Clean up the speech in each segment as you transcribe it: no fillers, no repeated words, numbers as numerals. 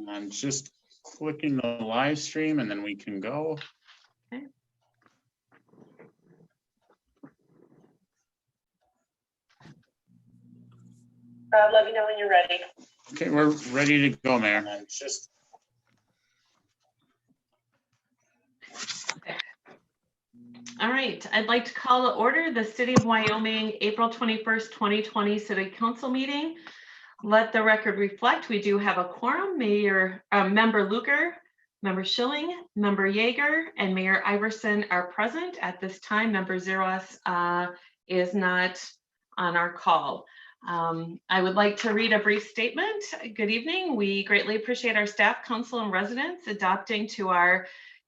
I'm just clicking the live stream and then we can go. Okay. Let me know when you're ready. Okay, we're ready to go, Mayor. It's just All right, I'd like to call to order the City of Wyoming, April 21st, 2020 City Council meeting. Let the record reflect, we do have a quorum. Member Luger, Member Schilling, Member Yeager, and Mayor Iverson are present at this time. Member Zeros is not on our call. I would like to read a brief statement. Good evening. We greatly appreciate our staff, council, and residents adopting to our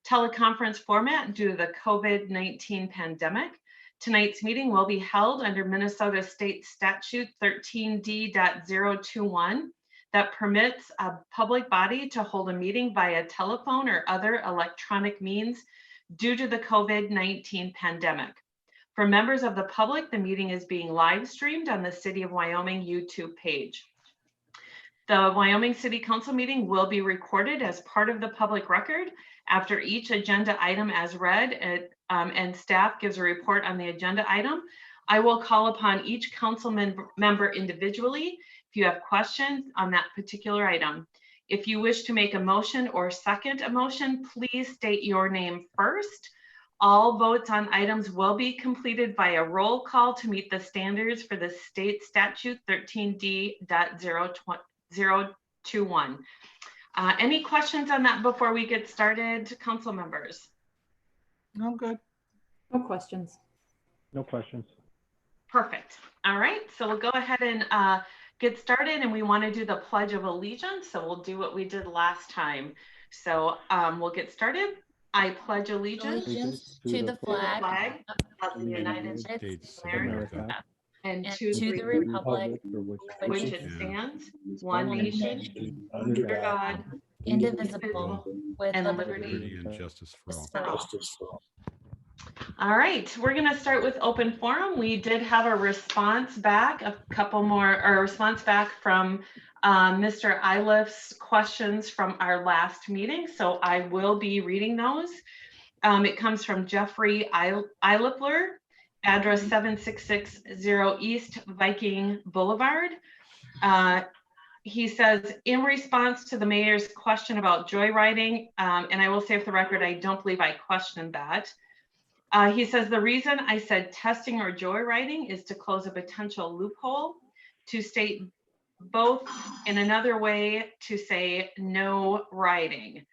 teleconference format due to the COVID-19 pandemic. Tonight's meeting will be held under Minnesota State Statute 13D.021 that permits a public body to hold a meeting via telephone or other electronic means due to the COVID-19 pandemic. For members of the public, the meeting is being live streamed on the City of Wyoming YouTube page. The Wyoming City Council meeting will be recorded as part of the public record. After each agenda item as read and staff gives a report on the agenda item, I will call upon each council member individually if you have questions on that particular item. If you wish to make a motion or second a motion, please state your name first. All votes on items will be completed by a roll call to meet the standards for the state statute 13D.021. Any questions on that before we get started, council members? I'm good. No questions. No questions. Perfect. All right, so we'll go ahead and get started, and we want to do the Pledge of Allegiance. So we'll do what we did last time. So we'll get started. I pledge allegiance to the flag of the United States of America and to the republic for which it stands, one nation, under God, indivisible, with and liberty and justice for all. All right, we're going to start with open forum. We did have a response back, a response back from Mr. Iliff's questions from our last meeting. So I will be reading those. It comes from Jeffrey Iliffler, address 7660 East Viking Boulevard. He says, in response to the mayor's question about joyriding, and I will say for the record, I don't believe I questioned that. He says, the reason I said testing or joyriding is to close a potential loophole, to state both in another way to say no riding.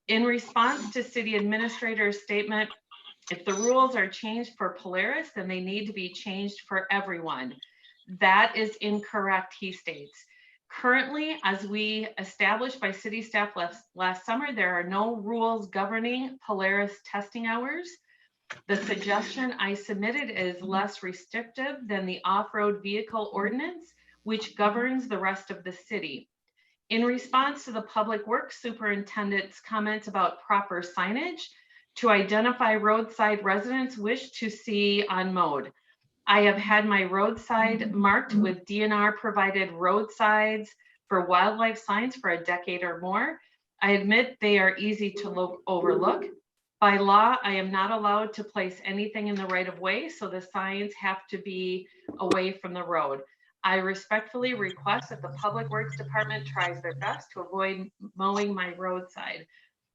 In response to city administrator's statement, if the rules are changed for Polaris, then they need to be changed for everyone. That is incorrect, he states. Currently, as we established by city staff last summer, there are no rules governing Polaris testing hours. The suggestion I submitted is less restrictive than the off-road vehicle ordinance, which governs the rest of the city. In response to the public works superintendent's comments about proper signage to identify roadside residents wish to see unmowed, I have had my roadside marked with DNR provided roadsides for wildlife signs for a decade or more. I admit they are easy to overlook. By law, I am not allowed to place anything in the right of way, so the signs have to be away from the road. I respectfully request that the Public Works Department tries their best to avoid mowing my roadside.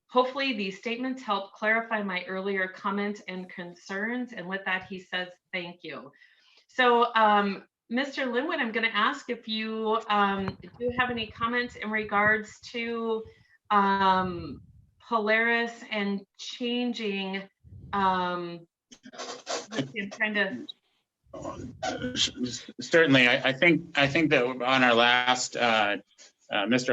Hopefully these statements help clarify my earlier comments and concerns. And with that, he says, thank you. So Mr. Linwood, I'm going to ask if you do have any comments in regards to Polaris and changing, certainly. I think that on our last Mr.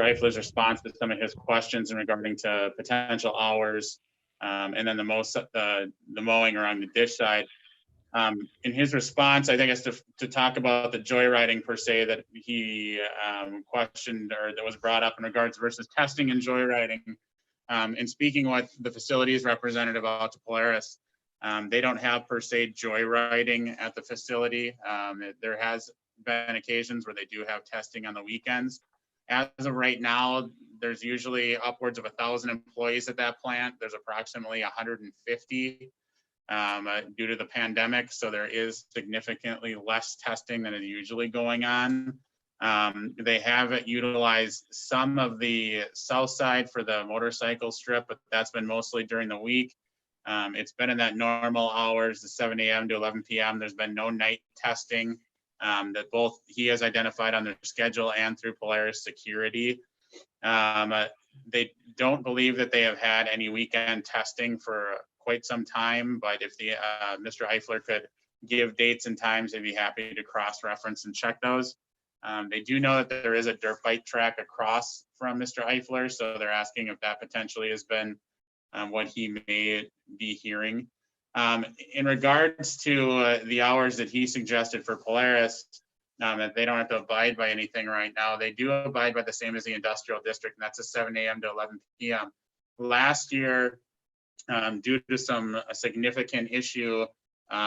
Eifler's response to some of his questions in regarding to potential hours, and then the mowing around the ditch side. In his response, I think it's to talk about the joyriding per se that he questioned or that was brought up in regards versus testing and joyriding. And speaking with the facilities representative out to Polaris, they don't have per se joyriding at the facility. There has been occasions where they do have testing on the weekends. As of right now, There's usually upwards of 1,000 employees at that plant. There's approximately 150 due to the pandemic. So there is significantly less testing than is usually going on. They have utilized some of the south side for the motorcycle strip, but that's been mostly during the week. It's been in that normal hours, the 7 a.m. to 11 p.m. There's been no night testing that both he has identified on their schedule and through Polaris Security. They don't believe that they have had any weekend testing for quite some time, but if the Mr. Eifler could give dates and times, they'd be happy to cross-reference and check those. They do know that there is a dirt bike track across from Mr. Eifler, so they're asking if that potentially has been what he may be hearing. In regards to the hours that he suggested for Polaris, that they don't have to abide by anything right now. They do abide by the same as the industrial district, and that's a 7 a.m. to 11 p.m. Last year, due to some significant issue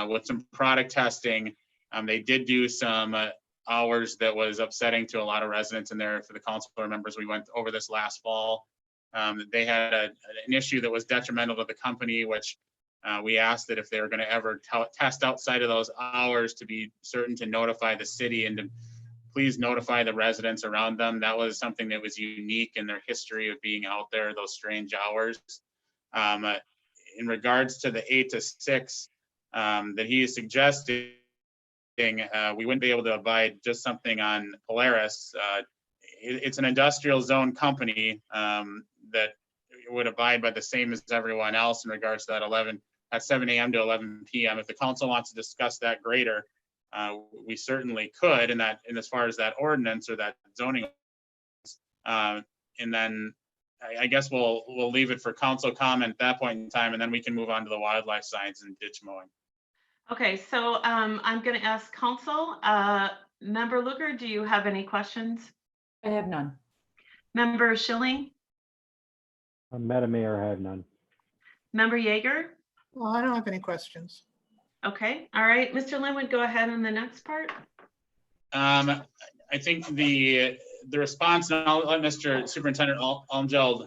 with some product testing, they did do some hours that was upsetting to a lot of residents in there. For the council members, we went over this last fall. They had an issue that was detrimental to the company, which we asked that if they were going to ever test outside of those hours, to be certain to notify the city and to please notify the residents around them. That was something that was unique in their history of being out there, those strange hours. In regards to the 8 to 6 that he is suggesting, we wouldn't be able to abide just something on Polaris. It's an industrial zone company that would abide by the same as everyone else in regards to that 7 a.m. to 11 p.m. If the council wants to discuss that greater, we certainly could, and as far as that ordinance or that zoning, and then I guess we'll leave it for council comment at that point in time, and then we can move on to the wildlife signs and ditch mowing. Okay, so I'm going to ask council. Member Luger, do you have any questions? I have none. Member Schilling? Madam Mayor, I have none. Member Yeager? Well, I don't have any questions. Okay, all right. Mr. Linwood, go ahead on the next part. I think the response, and I'll let Mr. Superintendent Almgeld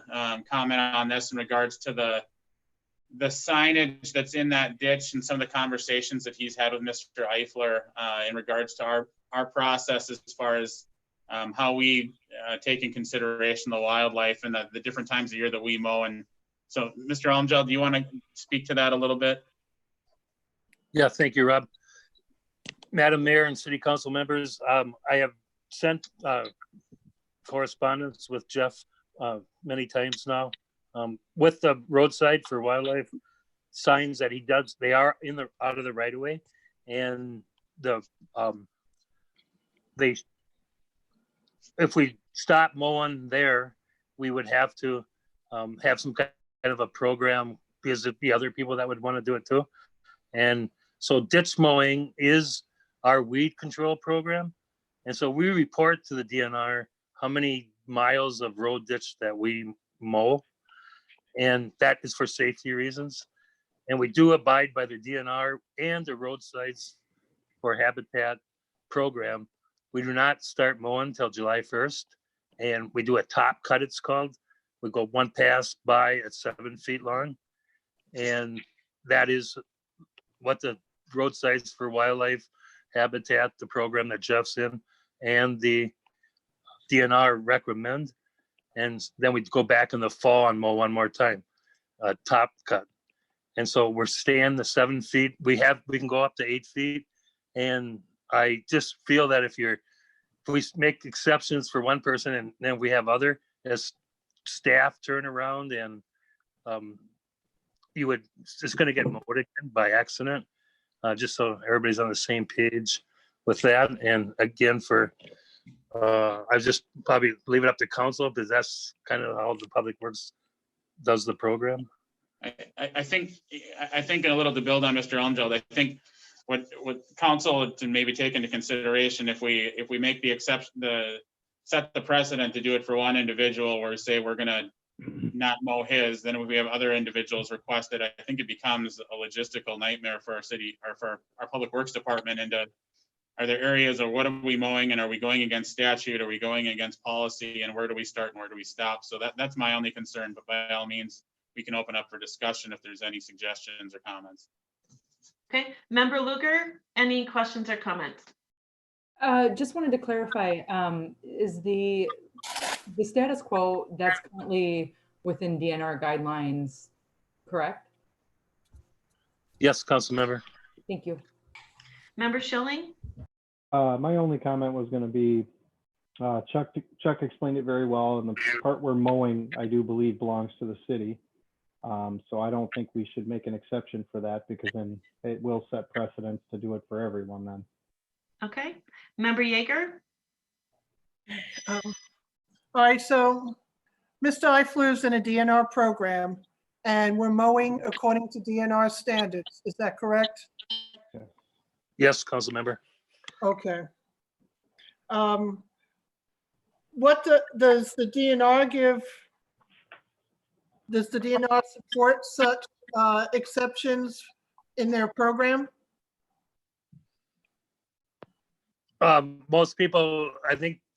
comment on this in regards to the signage that's in that ditch and some of the conversations that he's had with Mr. Eifler in regards to our process as far as how we take in consideration the wildlife and the different times of year that we mow. And so, Mr. Almgeld, do you want to speak to that a little bit? Yeah, thank you, Rob. Madam Mayor and City Council members, I have sent correspondence with Jeff many times now with the roadside for wildlife signs that he does. They are out of the right of way, and if we stop mowing there, we would have to have some kind of a program, because there'd be other people that would want to do it too. And so ditch mowing is our weed control program. And so we report to the DNR how many miles of road ditch that we mow. And that is for safety reasons. And we do abide by the DNR and the roadsides for habitat program. We do not start mowing until July 1st. And we do a top cut, it's called. We go one pass by at 7 feet long. And that is what the roadsides for wildlife habitat, the program that Jeff's in, and the DNR recommend. And then we go back in the fall and mow one more time, top cut. And so we're staying the 7 feet. We can go up to 8 feet. And I just feel that if we make exceptions for one person and then we have other as staff turn around and it's going to get mowed again by accident, just so everybody's on the same page with that. And again, I just probably leave it up to council, because that's kind of how the Public Works does the program. I think a little to build on Mr. Almgeld, I think what council to maybe take into consideration, if we make the exception, set the precedent to do it for one individual, where say we're going to not mow his, then if we have other individuals requested, I think it becomes a logistical nightmare for our city or for our Public Works department, and to are there areas, or what are we mowing, and are we going against statute? Are we going against policy, and where do we start and where do we stop? So that's my only concern, but by all means, we can open up for discussion if there's any suggestions or comments. Okay, Member Luger, any questions or comments? Just wanted to clarify, is the status quo that's currently within DNR guidelines correct? Yes, council member. Thank you. Member Schilling? My only comment was going to be, Chuck explained it very well, and the part where mowing, I do believe, belongs to the city. So I don't think we should make an exception for that, because then it will set precedence to do it for everyone then. Okay, Member Yeager? All right, so Mr. Eifler is in a DNR program, and we're mowing according to DNR standards. Is that correct? Yes, council member. Okay. What does the DNR give? Does the DNR support such exceptions in their program? Most people,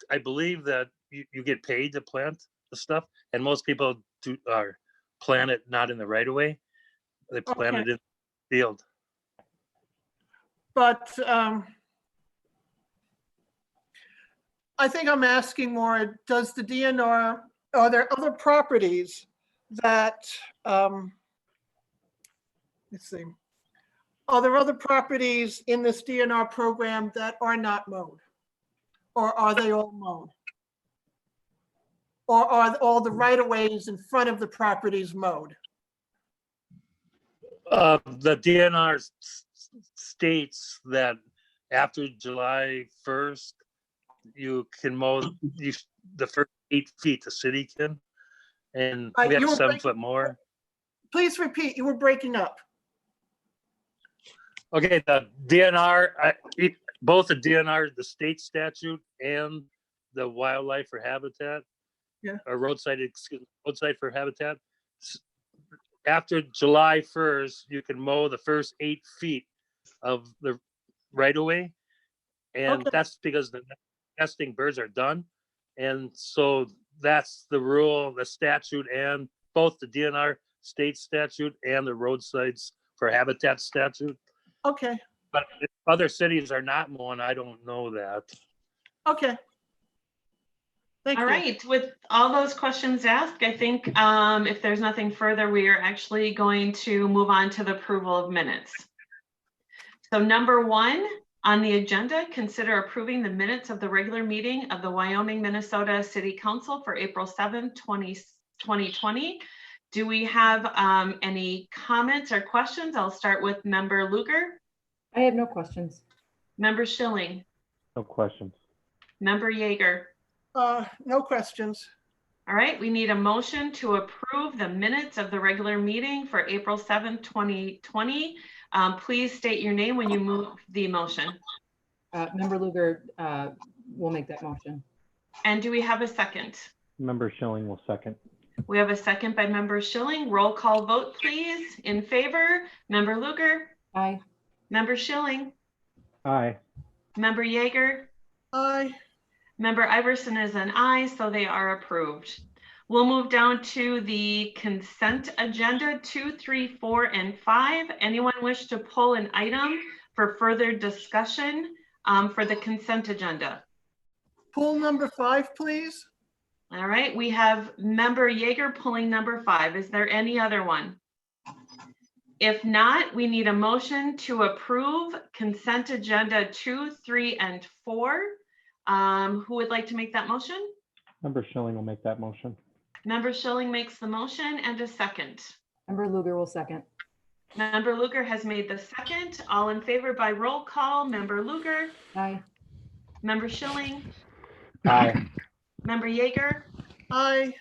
I believe that you get paid to plant the stuff, and most people plant it not in the right of way. They plant Okay. it in the field. But I think I'm asking more, does the DNR, are there other properties that, let's see, are there other properties in this DNR program that are not mowed? Or are they all mowed? Or are all the right-of-ways in front of the properties mowed? The DNR states that after July 1st, you can mow the first 8 feet, the city can, and we have You were 7 foot more. Please repeat, you were breaking up. Okay, the DNR, both the DNR, the state statute, and the wildlife for habitat, or roadside for habitat. After July 1st, you can mow the first 8 feet of the right of way, and that's because the nesting birds are done, and so that's the rule, the statute, and both the DNR state statute and the roadsides for habitat statute. Okay. But if other cities are not mowing, I don't know that. Okay. Thank you. All right, with all those questions asked, I think if there's nothing further, we are actually going to move on to the approval of minutes. So number 1 on the agenda, consider approving the minutes of the regular meeting of the Wyoming, Minnesota City Council for April 7th, 2020. Do we have any comments or questions? I'll start with Member Luger. I have no questions. Member Schilling. No questions. Member Yeager. No questions. All right, we need a motion to approve the minutes of the regular meeting for April 7th, 2020. Please state your name when you move the motion. Member Luger will make that motion. And do we have a second? Member Schilling will second. We have a second by Member Schilling. Roll call vote, please. In favor, Member Luger. Aye. Member Schilling. Aye. Member Yeager. Aye. Member Iverson is an aye, so they are approved. We'll move down to the consent agenda 2, 3, 4, and 5. Anyone wish to pull an item for further discussion for the consent agenda? Pull number 5, please. All right, we have Member Yeager pulling number 5. Is there any other one? If not, we need a motion to approve consent agenda 2, 3, and 4. Who would like to make that motion? Member Schilling will make that motion. Member Schilling makes the motion, and a second. Member Luger will second. Member Luger has made the second. All in favor by roll call. Member Luger. Aye. Member Schilling. Aye. Member Yeager. Aye.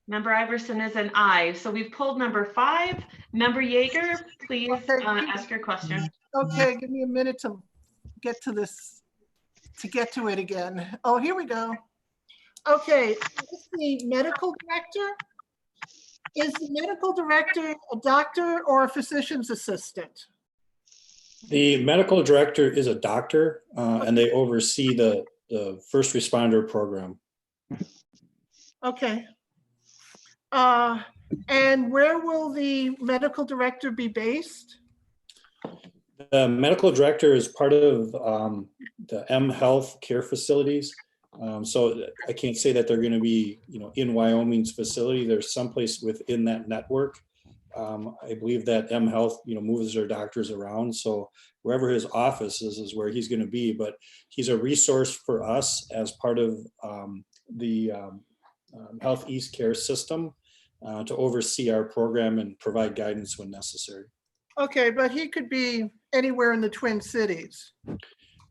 Member Iverson is an aye. So we've pulled number 5. Member Yeager, please ask your question. Okay, give me a minute to get to this, to get to it again. Oh, here we go. Okay, is the medical director? Is the medical director a doctor or a physician's assistant? The medical director is a doctor, and they oversee the first responder program. Okay. And where will the medical director be based? The medical director is part of the M Health care facilities. So I can't say that they're going to be, in Wyoming's facility. There's someplace within that network. I believe that M Health, moves their doctors around. So wherever his office is where he's going to be. But he's a resource for us as part of the Health East Care system to oversee our program and provide guidance when necessary. Okay, but he could be anywhere in the Twin Cities.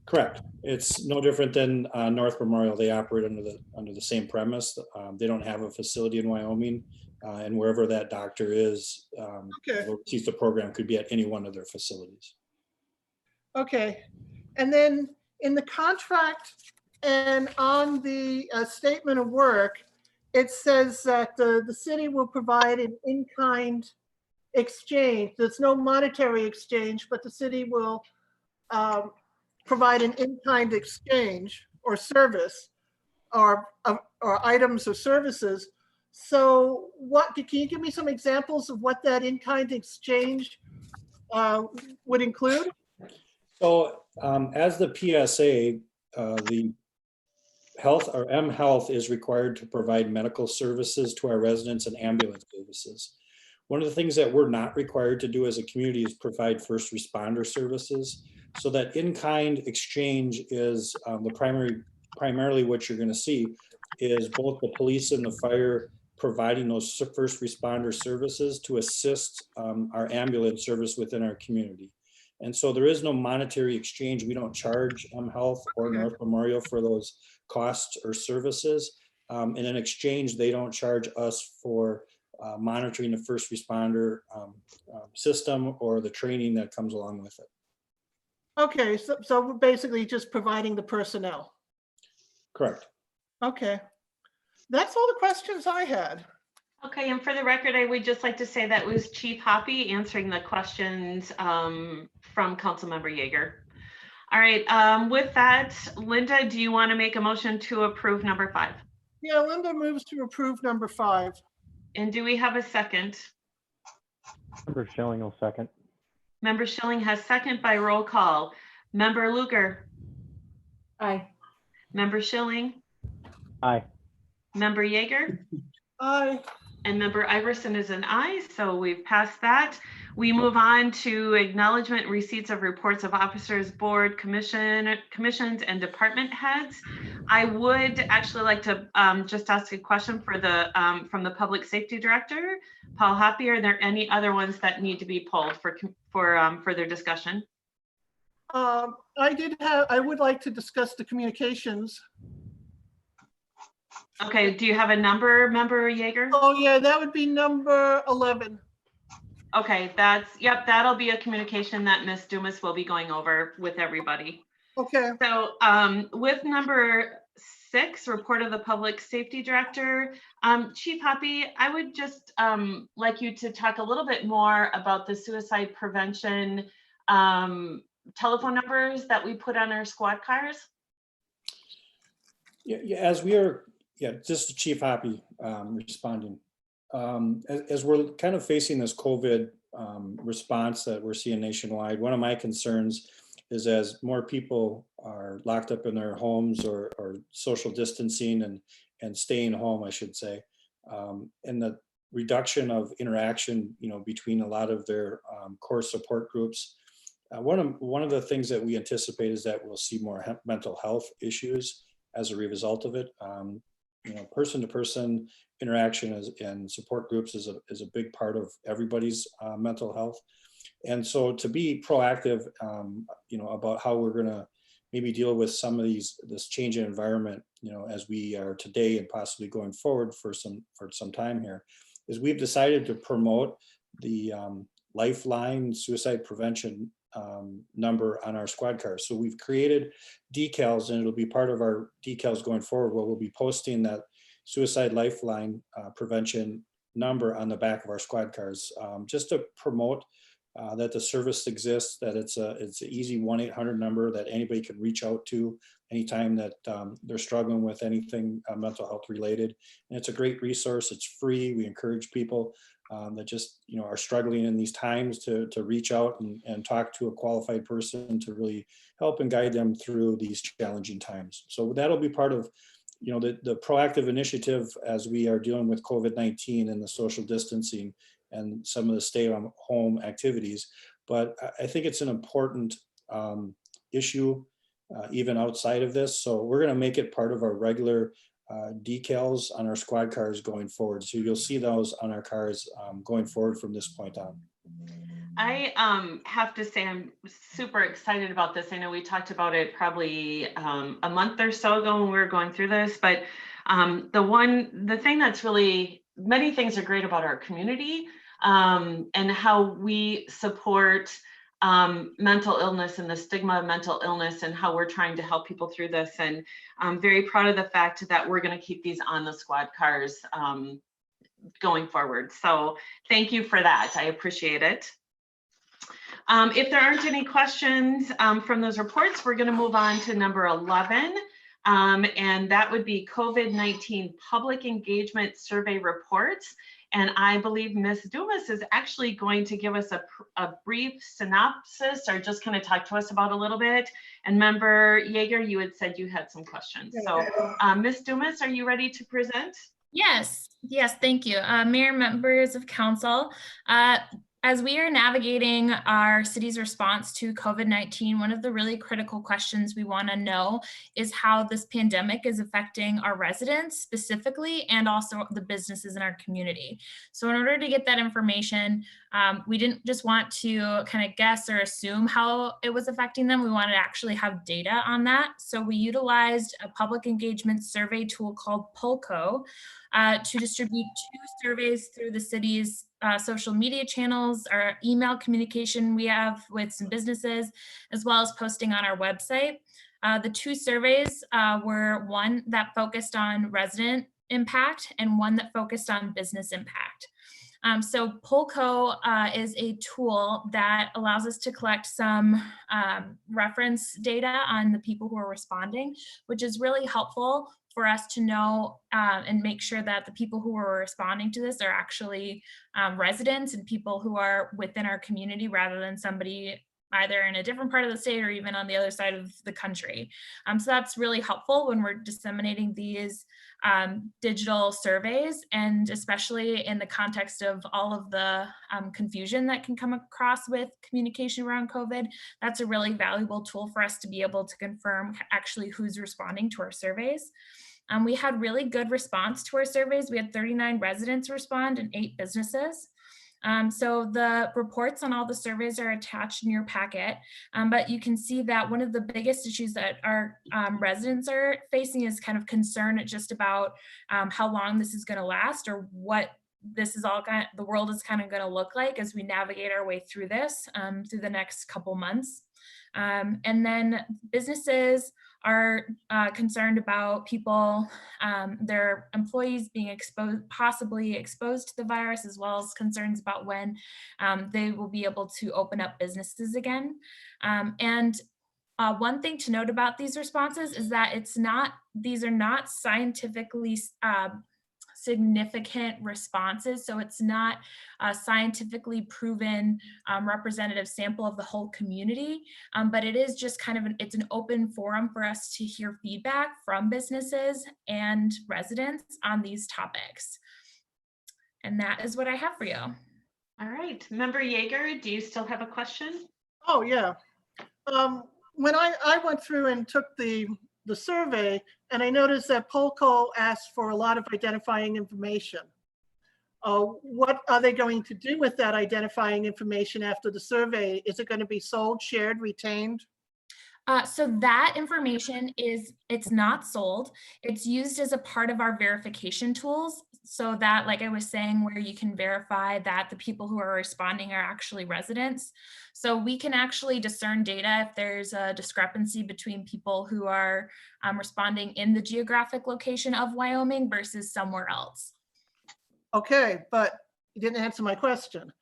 Correct. It's no different than North Memorial. They operate under the same premise. They don't have a facility in Wyoming, and wherever that doctor is, Okay. oversees the program could be at any one of their facilities. Okay. And then in the contract and on the statement of work, it says that the city will provide an in-kind exchange. There's no monetary exchange, but the city will provide an in-kind exchange or service or items or services. So can you give me some examples of what that in-kind exchange would include? So as the PSA, the Health or M Health is required to provide medical services to our residents and ambulance services. One of the things that we're not required to do as a community is provide first responder services. So that in-kind exchange is primarily what you're going to see is both the police and the fire providing those first responder services to assist our ambulance service within our community. And so there is no monetary exchange. We don't charge M Health or North Memorial for those costs or services. And in exchange, they don't charge us for monitoring the first responder system or the training that comes along with it. Okay, so we're basically just providing the personnel. Correct. Okay. That's all the questions I had. Okay, and for the record, I would just like to say that was Chief Hoppe answering the questions from Councilmember Yeager. All right, with that, Linda, do you want to make a motion to approve number 5? Yeah, Linda moves to approve number 5. And do we have a second? Member Schilling will second. Member Schilling has second by roll call. Member Luger, Aye. Member Schilling, Aye. Member Yeager, Aye. and Member Iverson is an aye, so we've passed that. We move on to acknowledgement receipts of reports of officers, board, commissions, and department heads. I would actually like to just ask a question for from the Public Safety Director, Paul Hoppe. Are there any other ones that need to be pulled for further discussion? I would like to discuss the communications. Okay, do you have a number, Member Yeager? Oh yeah, that would be number 11. Okay, that'll be a communication that Ms. Dumas will be going over with everybody. Okay. So with number 6, report of the Public Safety Director, Chief Hoppe, I would just like you to talk a little bit more about the suicide prevention telephone numbers that we put on our squad cars. Yeah, as we are, just Chief Hoppe responding. As we're kind of facing this COVID response that we're seeing nationwide, one of my concerns is as more people are locked up in their homes or social distancing and staying home, I should say, and the reduction of interaction, between a lot of their core support groups. One of the things that we anticipate is that we'll see more mental health issues as a result of it. Person-to-person interaction and support groups is a big part of everybody's mental health. And so to be proactive, about how we're going to maybe deal with some of this change in environment, as we are today and possibly going forward for some time here, is we've decided to promote the Lifeline suicide prevention number on our squad cars. So we've created decals, and it'll be part of our decals going forward, where we'll be posting that suicide lifeline prevention number on the back of our squad cars, just to promote that the service exists, that it's an easy 1-800 number that anybody can reach out to anytime that they're struggling with anything mental health related. And it's a great resource. It's free. We encourage people that just are struggling in these times to reach out and talk to a qualified person to really help and guide them through these challenging times. So that'll be part of the proactive initiative as we are dealing with COVID-19 and the social distancing and some of the stay-at-home activities. But I think it's an important issue even outside of this. So we're going to make it part of our regular decals on our squad cars going forward. So you'll see those on our cars going forward from this point on. I have to say I'm super excited about this. I know we talked about it probably a month or so ago when we were going through this, but the thing that's really, many things are great about our community and how we support mental illness and the stigma of mental illness and how we're trying to help people through this. And I'm very proud of the fact that we're going to keep these on the squad cars going forward. So thank you for that. I appreciate it. If there aren't any questions from those reports, we're going to move on to number 11. And that would be COVID-19 public engagement survey reports. And I believe Ms. Dumas is actually going to give us a brief synopsis or just kind of talk to us about a little bit. And Member Yeager, you had said you had some questions. So Ms. Dumas, are you ready to present? Yes, thank you. Mayor, members of council, as we are navigating our city's response to COVID-19, one of the really critical questions we want to know is how this pandemic is affecting our residents specifically, and also the businesses in our community. So in order to get that information, we didn't just want to kind of guess or assume how it was affecting them. We wanted to actually have data on that. So we utilized a public engagement survey tool called Pulco to distribute 2 surveys through the city's social media channels, our email communication we have with some businesses, as well as posting on our website. The 2 surveys were one that focused on resident impact and one that focused on business impact. So Pulco is a tool that allows us to collect some reference data on the people who are responding, which is really helpful for us to know and make sure that the people who are responding to this are actually residents and people who are within our community rather than somebody either in a different part of the state or even on the other side of the country. So that's really helpful when we're disseminating these digital surveys, and especially in the context of all of the confusion that can come across with communication around COVID. That's a really valuable tool for us to be able to confirm actually who's responding to our surveys. We had really good response to our surveys. We had 39 residents respond and 8 businesses. So the reports on all the surveys are attached in your packet, but you can see that one of the biggest issues that our residents are facing is kind of concern just about how long this is going to last, or what this is all the world is kind of going to look like as we navigate our way through this through the next couple months. And then businesses are concerned about people, their employees being possibly exposed to the virus, as well as concerns about when they will be able to open up businesses again. And one thing to note about these responses is that these are not scientifically significant responses. So it's not a scientifically proven representative sample of the whole community, but it is just kind of it's an open forum for us to hear feedback from businesses and residents on these topics. And that is what I have for you. All right, Member Yeager, do you still have a question? Oh, yeah. When I went through and took the survey, and I noticed that Pulco asked for a lot of identifying information. What are they going to do with that identifying information after the survey? Is it going to be sold, shared, retained? So that information it's not sold. It's used as a part of our verification tools, so that, like I was saying, where you can verify that the people who are responding are actually residents. So we can actually discern data if there's a discrepancy between people who are responding in the geographic location of Wyoming versus somewhere else. Okay, but you didn't answer my question.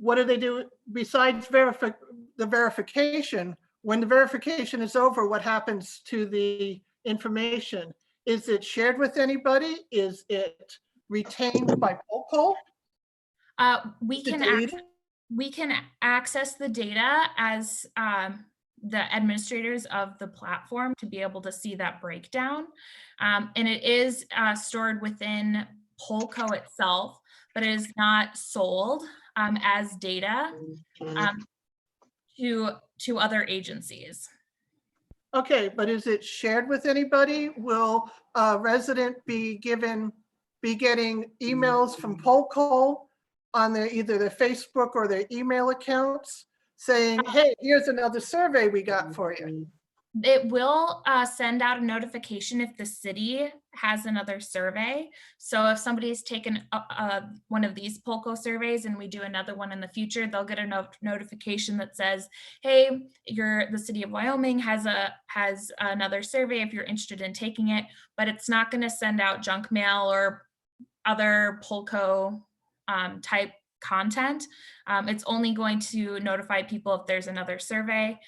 what do they do besides the verification? When the verification is over, what happens to the information? Is it shared with anybody? Is it retained by POCO? We Is it can deleted? we can access the data as the administrators of the platform to be able to see that breakdown. And it is stored within Polco itself, but it is not sold as data to other agencies. Okay, but is it shared with anybody? Will a resident be getting emails from Polco on either their Facebook or their email accounts saying, hey, here's another survey we got for you? It will send out a notification if the city has another survey. So if somebody's taken one of these Polco surveys and we do another one in the future, they'll get a notification that says, hey, the city of Wyoming has another survey if you're interested in taking it, but it's not going to send out junk mail or other Polco type content. It's only going to notify people if there's another survey.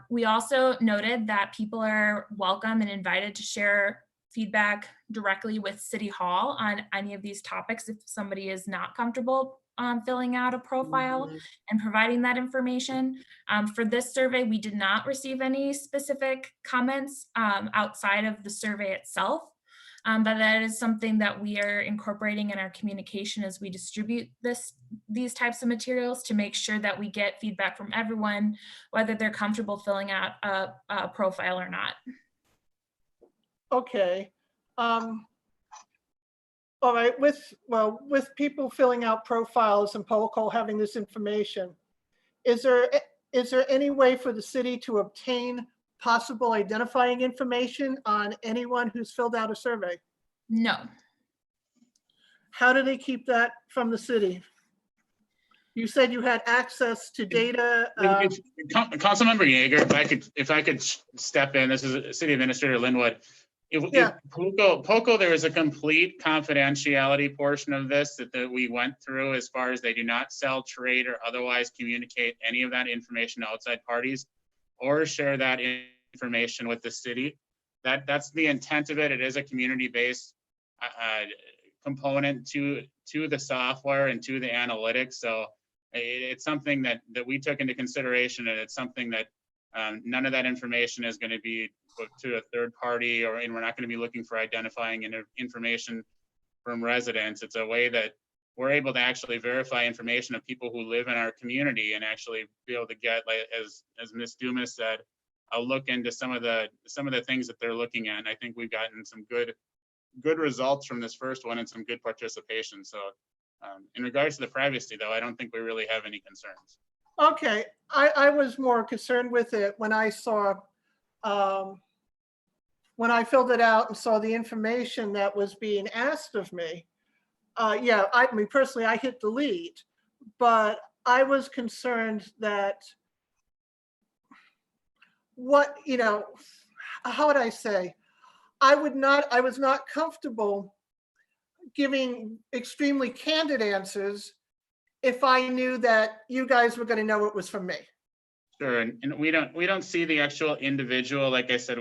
We also noted that people are welcome and invited to share feedback directly with City Hall on any of these topics if somebody is not comfortable filling out a profile and providing that information. For this survey, we did not receive any specific comments outside of the survey itself. But that is something that we are incorporating in our communication as we distribute these types of materials to make sure that we get feedback from everyone, whether they're comfortable filling out a profile or not. Okay. All right, with people filling out profiles and Polco having this information, is there any way for the city to obtain possible identifying information on anyone who's filled out a survey? No. How do they keep that from the city? You said you had access to data. Councilmember Yeager, if I could step in, this is City Administrator Linwood. If Polco, there is a complete confidentiality portion of this that we went through as far as they do not sell, trade, or otherwise communicate any of that information to outside parties or share that information with the city. That's the intent of it. It is a community-based component to the software and to the analytics. So it's something that we took into consideration, and it's something that none of that information is going to be put to a third party, and we're not going to be looking for identifying information from residents. It's a way that we're able to actually verify information of people who live in our community and actually be able to get, like, as Ms. Dumas said, a look into some of the things that they're looking at. And I think we've gotten some good results from this first one and some good participation. So in regards to the privacy, though, I don't think we really have any concerns. Okay, I was more concerned with it when I saw, when I filled it out and saw the information that was being asked of me. Yeah, I mean, personally, I hit delete, but I was concerned that how would I say? I was not comfortable giving extremely candid answers if I knew that you guys were going to know it was from me. Sure, and we don't see the actual individual. Like I said,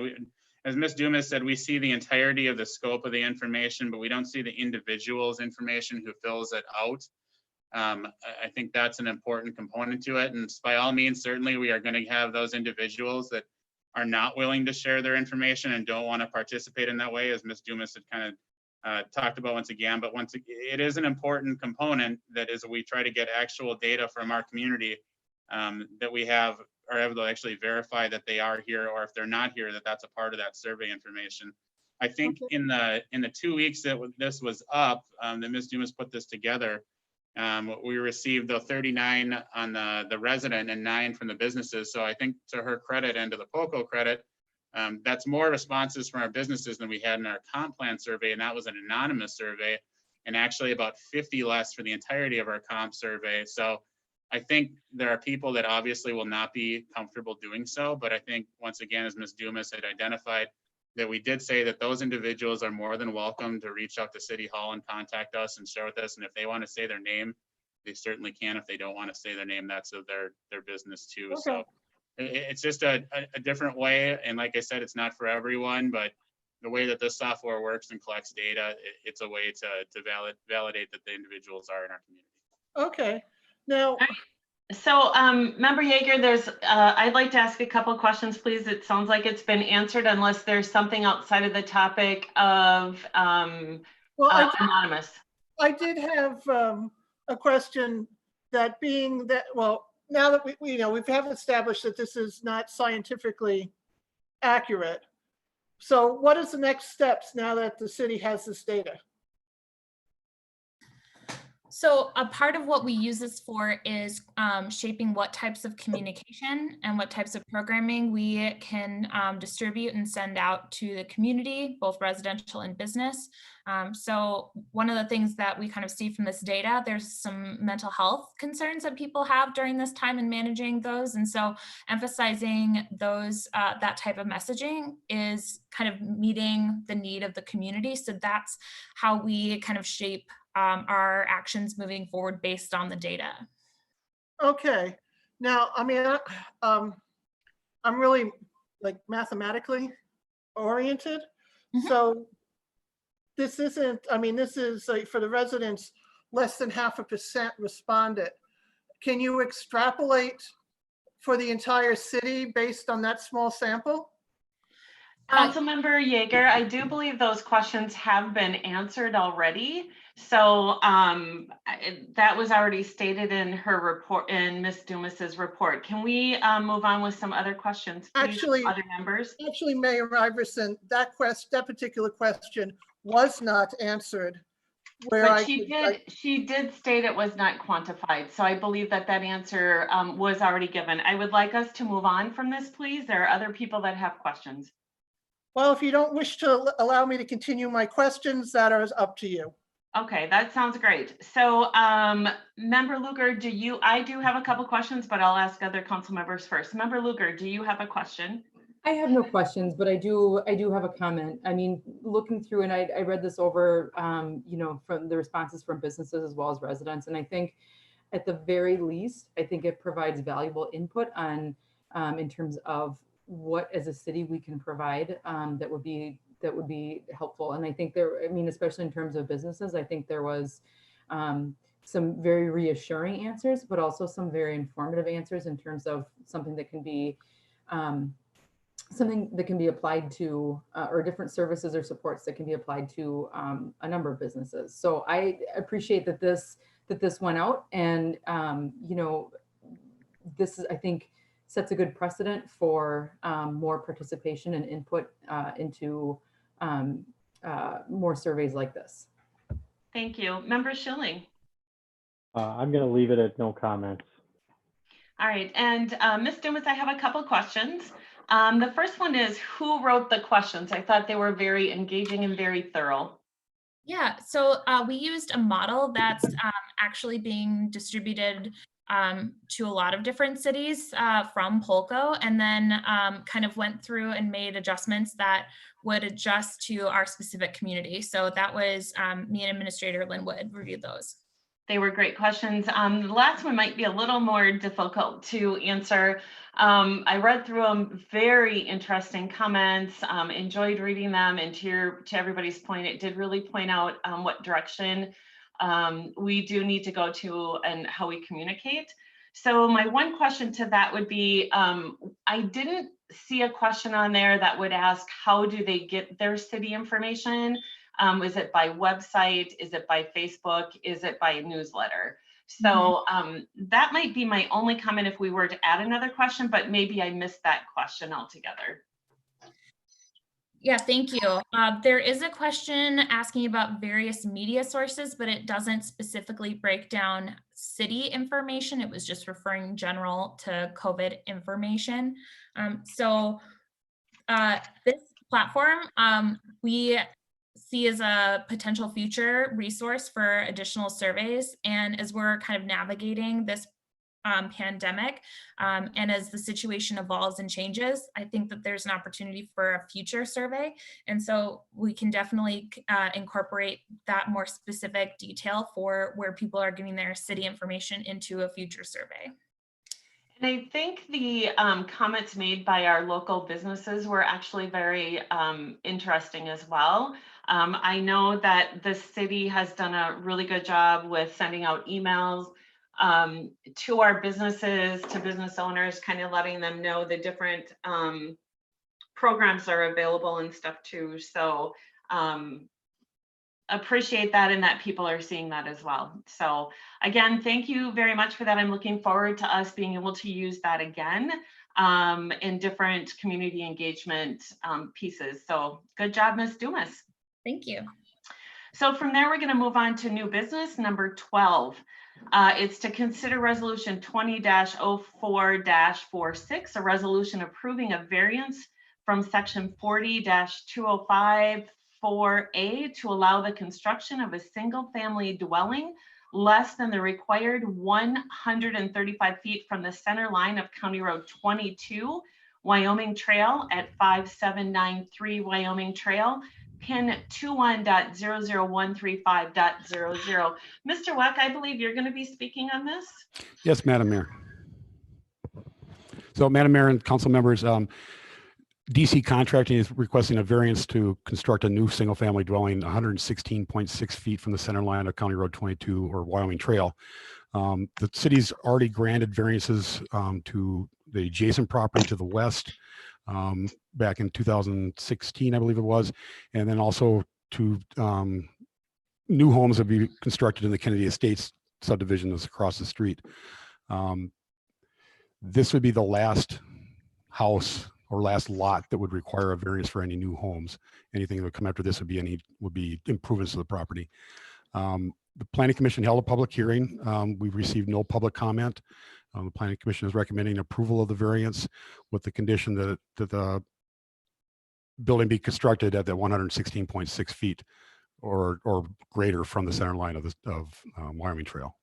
as Ms. Dumas said, we see the entirety of the scope of the information, but we don't see the individual's information who fills it out. I think that's an important component to it. And by all means, certainly we are going to have those individuals that are not willing to share their information and don't want to participate in that way, as Ms. Dumas had kind of talked about once again. But it is an important component that is we try to get actual data from our community that we are able to actually verify that they are here, or if they're not here, that's a part of that survey information. I think in the 2 weeks that this was up, that Ms. Dumas put this together, we received the 39 on the resident and 9 from the businesses. So I think, to her credit and to the Polco credit, that's more responses from our businesses than we had in our comp plan survey, and that was an anonymous survey, and actually about 50 less for the entirety of our comp survey. So I think there are people that obviously will not be comfortable doing so, but I think, once again, as Ms. Dumas had identified, that we did say that those individuals are more than welcome to reach out to City Hall and contact us and share with us. And if they want to say their name they certainly can. If they don't want to say their name, that's their business too. Okay. So it's just a different way. And like I said, it's not for everyone, but the way that this software works and collects data, it's a way to validate that the individuals are in our community. Okay. Now, So, Member Yeager, I'd like to ask a couple of questions, please. It sounds like it's been answered unless there's something outside of the topic of well, anonymous. I did have a question that being that, well, now that we have established that this is not scientifically accurate. So what is the next steps now that the city has this data? So a part of what we use this for is shaping what types of communication and what types of programming we can distribute and send out to the community, both residential and business. So one of the things that we kind of see from this data, there's some mental health concerns that people have during this time and managing those. And so emphasizing those, that type of messaging is kind of meeting the need of the community. So that's how we kind of shape our actions moving forward based on the data. Okay. Now, I mean, I'm really like mathematically oriented. Mhm. So this isn't, I mean, this is like for the residents, less than 0.5% responded. Can you extrapolate for the entire city based on that small sample? Councilmember Yeager, I do believe those questions have been answered already. So that was already stated in her report, in Ms. Dumas's report. Can we move on with some other questions, please, Actually, other members? Actually, Mayor Iverson, that particular question was not answered. But she did state it was not quantified. So I believe that answer was already given. I would like us to move on from this, please. There are other people that have questions. Well, if you don't wish to allow me to continue my questions, that is up to you. Okay, that sounds great. So Member Luger, I do have a couple questions, but I'll ask other council members first. Member Luger, do you have a question? I have no questions, but I do have a comment. I mean, looking through, and I read this over, you know, from the responses from businesses as well as residents. And I think at the very least, I think it provides valuable input on, in terms of what as a city we can provide that would be helpful. And I think I mean, especially in terms of businesses, I think there was some very reassuring answers, but also some very informative answers in terms of something that can be applied to, or different services or supports that can be applied to a number of businesses. So I appreciate that this went out, and you know, this is, I think, sets a good precedent for more participation and input into more surveys like this. Thank you. Member Schilling. I'm going to leave it at no comments. All right, and Ms. Dumas, I have a couple questions. The first one is, who wrote the questions? I thought they were very engaging and very thorough. Yeah, so we used a model that's actually being distributed to a lot of different cities from Polko, and then kind of went through and made adjustments that would adjust to our specific community. So that was me and Administrator Linwood reviewed those. They were great questions. The last one might be a little more difficult to answer. I read through them, very interesting comments, enjoyed reading them, and to everybody's point, it did really point out what direction we do need to go to and how we communicate. So my one question to that would be, I didn't see a question on there that would ask, how do they get their city information? Is it by website? Is it by Facebook? Is it by newsletter? So that might be my only comment if we were to add another question, but maybe I missed that question altogether. Yeah, thank you. There is a question asking about various media sources, but it doesn't specifically break down city information. It was just referring general to COVID information. So this platform, we see as a potential future resource for additional surveys. And as we're kind of navigating this pandemic. And as the situation evolves and changes, I think that there's an opportunity for a future survey. And so we can definitely incorporate that more specific detail for where people are getting their city information into a future survey. And I think the comments made by our local businesses were actually very interesting as well. I know that the city has done a really good job with sending out emails to our businesses, to business owners, kind of letting them know the different programs are available and stuff too. So appreciate that, and that people are seeing that as well. So again, thank you very much for that. I'm looking forward to us being able to use that again in different community engagement pieces. So good job, Ms. Dumas. Thank you. So from there, we're going to move on to new business number 12. It's to consider resolution 20-04-46, a resolution approving a variance from section 40-205 4A to allow the construction of a single family dwelling less than the required 135 feet from the center line of County Road 22, Wyoming Trail at 5793 Wyoming Trail, pin 21.00135.00. Mr. Weck, I believe you're going to be speaking on this. Yes, Madam Mayor. So Madam Mayor and council members, DC Contracting is requesting a variance to construct a new single-family dwelling 116.6 feet from the center line of County Road 22 or Wyoming Trail. The city's already granted variances to the adjacent property to the west back in 2016, I believe it was, and then also to new homes that be constructed in the Kennedy Estates subdivision that's across the street. This would be the last house or last lot that would require a variance for any new homes. Anything that would come after this would be improvements to the property. The Planning Commission held a public hearing. We've received no public comment. The Planning Commission is recommending approval of the variance with the condition that the building be constructed at that 116.6 feet or greater from the center line of Wyoming Trail.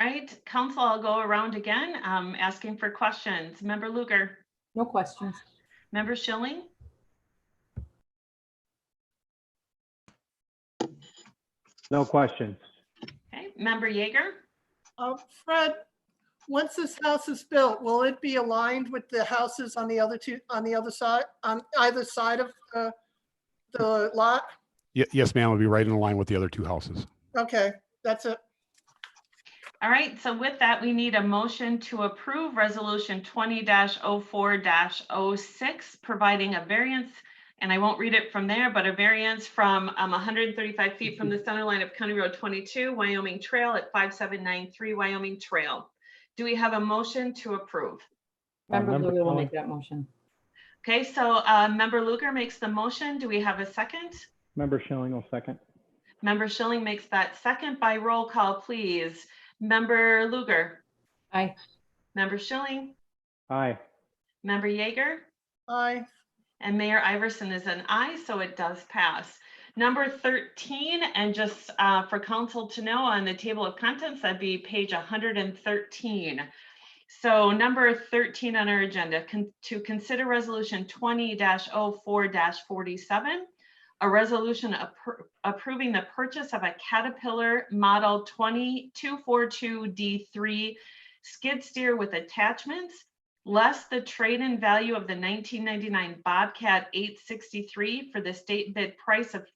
All right, council, I'll go around again, asking for questions. Member Luger. No questions. Member Schilling. No questions. Okay, Member Yeager. Fred, once this house is built, will it be aligned with the houses on the other side, on either side of the lot? Yes, ma'am. It'll be right in line with the other two houses. Okay, that's it. All right, so with that, we need a motion to approve resolution 20-04-06, providing a variance, and I won't read it from there, but a variance from 135 feet from the center line of County Road 22, Wyoming Trail at 5793 Wyoming Trail. Do we have a motion to approve? Member Luger will make that motion. Okay, so Member Luger makes the motion. Do we have a second? Member Schilling will second. Member Schilling makes that second. By roll call, please. Member Luger. Aye. Member Schilling. Aye. Member Yeager. Aye. And Mayor Iverson is an aye, so it does pass. Number 13, and just for council to know, on the table of contents, that'd be page 113. So number 13 on our agenda, to consider resolution 20-04-47, a resolution approving the purchase of a Caterpillar Model 2242D3 skid steer with attachments, less the trade-in value of the 1999 Bobcat 863 for the state bid price of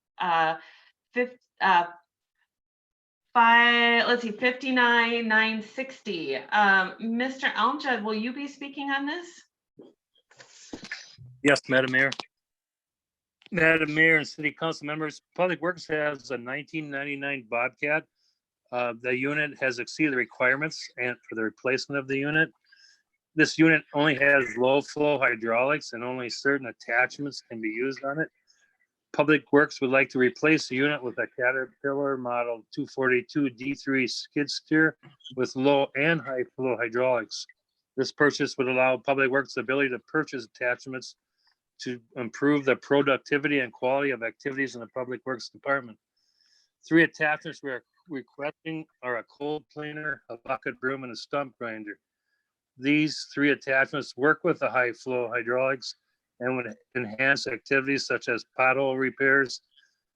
$59,960. Mr. Almjad, will you be speaking on this? Yes, Madam Mayor. Madam Mayor and City Council members, Public Works has a 1999 Bobcat. The unit has exceeded the requirements and for the replacement of the unit. This unit only has low flow hydraulics and only certain attachments can be used on it. Public Works would like to replace the unit with a Caterpillar Model 242 D3 skid steer with low and high flow hydraulics. This purchase would allow Public Works the ability to purchase attachments to improve the productivity and quality of activities in the Public Works Department. 3 attachments we are requesting are a cold planer, a bucket broom, and a stump grinder. These 3 attachments work with the high flow hydraulics and would enhance activities such as pothole repairs,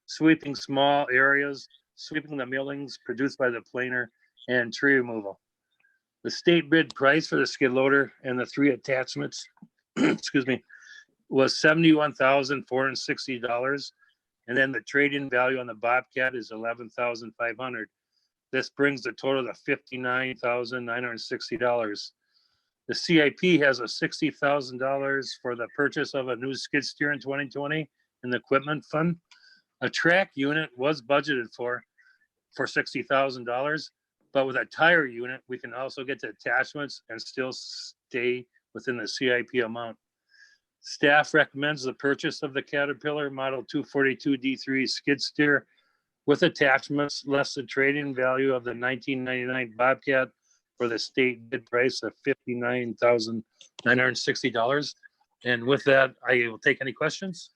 sweeping small areas, sweeping the millings produced by the planer, and tree removal. The state bid price for the skid loader and the 3 attachments, excuse me, was $71,460. And then the trade-in value on the Bobcat is $11,500. This brings the total to $59,960. The CIP has a $60,000 for the purchase of a new skid steer in 2020 in the equipment fund. A track unit was budgeted for $60,000, but with a tire unit, we can also get the attachments and still stay within the CIP amount. Staff recommends the purchase of the Caterpillar Model 242 D3 skid steer with attachments less the trade-in value of the 1999 Bobcat for the state bid price of $59,960. And with that, I will take any questions.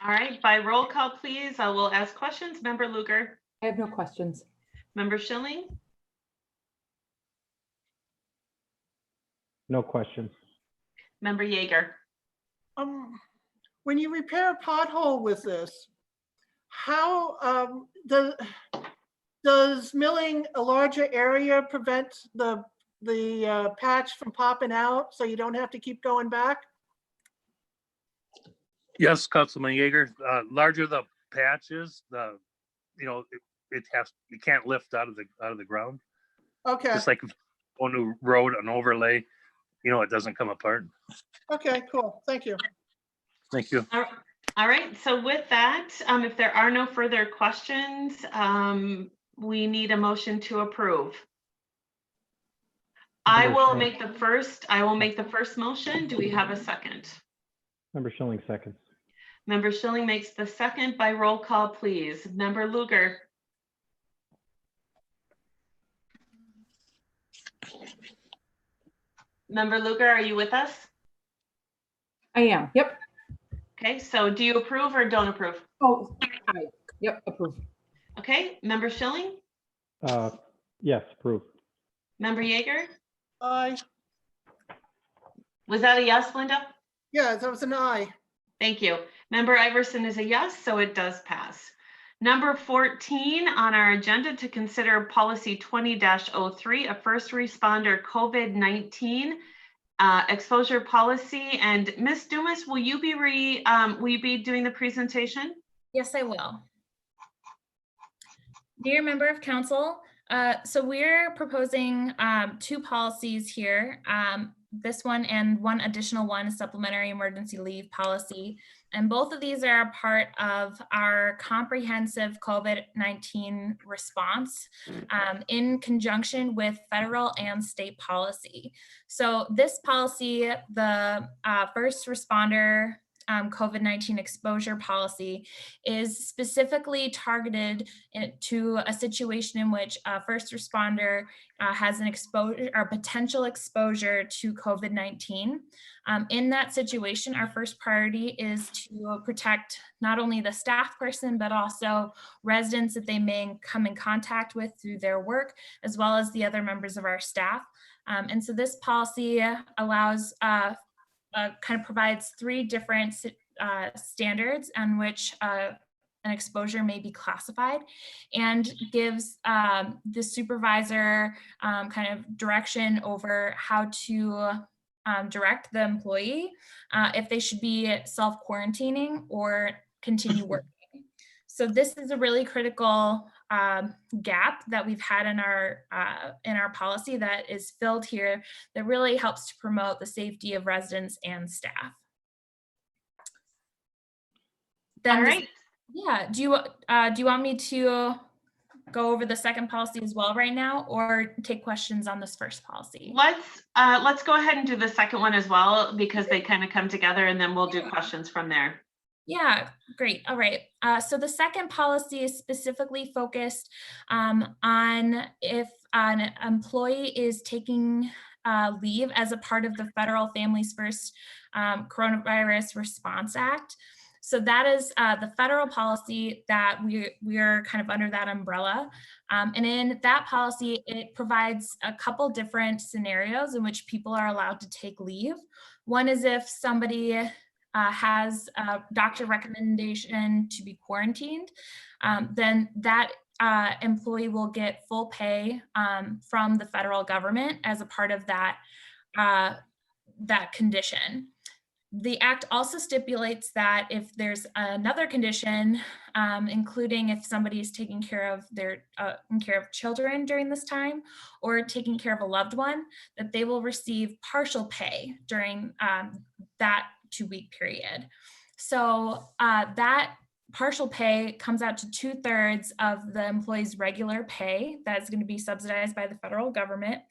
All right, by roll call, please. I will ask questions. Member Luger, I have no questions. Member Schilling, No questions. Member Yeager. When you repair a pothole with this, how does milling a larger area prevent the patch from popping out so you don't have to keep going back? Yes, Councilman Yeager, larger the patch is, it can't lift out of the ground. Okay, Just like on a road, an overlay, it doesn't come apart. okay, cool. Thank you. Thank you. All right, so with that, if there are no further questions, we need a motion to approve. I will make the first motion. Do we have a second? Member Schilling seconds. Member Schilling makes the second. By roll call, please. Member Luger. Member Luger, are you with us? I am. Yep. Okay, so do you approve or don't approve? Oh, aye. Yep. Approve. Okay, Member Schilling, Yes, approve. Member Yeager, Aye. was that a yes, Linda? Yeah, that was an aye. Thank you. Member Iverson is a yes, so it does pass. Number 14 on our agenda to consider policy 20-03, a first responder COVID-19 exposure policy. And Ms. Dumas, will you be doing the presentation? Yes, I will. Dear member of council, so we're proposing 2 policies here. This one and one additional one, supplementary emergency leave policy. And both of these are a part of our comprehensive COVID-19 response in conjunction with federal and state policy. So this policy, the first responder COVID-19 exposure policy, is specifically targeted to a situation in which a first responder has an exposure or potential exposure to COVID-19. In that situation, our first priority is to protect not only the staff person, but also residents that they may come in contact with through their work, as well as the other members of our staff. And so this policy allows kind of provides 3 different standards on which an exposure may be classified, and gives the supervisor kind of direction over how to direct the employee if they should be self-quarantining or continue working. So this is a really critical gap that we've had in our policy that is filled here, that really helps to promote the safety of residents and staff. Then, all right. Yeah, do you want me to go over the second policy as well right now, or take questions on this first policy? Let's go ahead and do the second one as well, because they kind of come together, and then we'll do questions from there. Yeah, great. All right. So the second policy is specifically focused on if an employee is taking leave as a part of the Federal Families First Coronavirus Response Act. So that is the federal policy that we're kind of under that umbrella. And in that policy, it provides a couple different scenarios in which people are allowed to take leave. One is if somebody has a doctor recommendation to be quarantined, then that employee will get full pay from the federal government as a part of that, that condition. The act also stipulates that if there's another condition, including if somebody is taking care of children during this time or taking care of a loved one, that they will receive partial pay during that 2-week period. So that partial pay comes out to 2/3 of the employee's regular pay that's going to be subsidized by the federal government.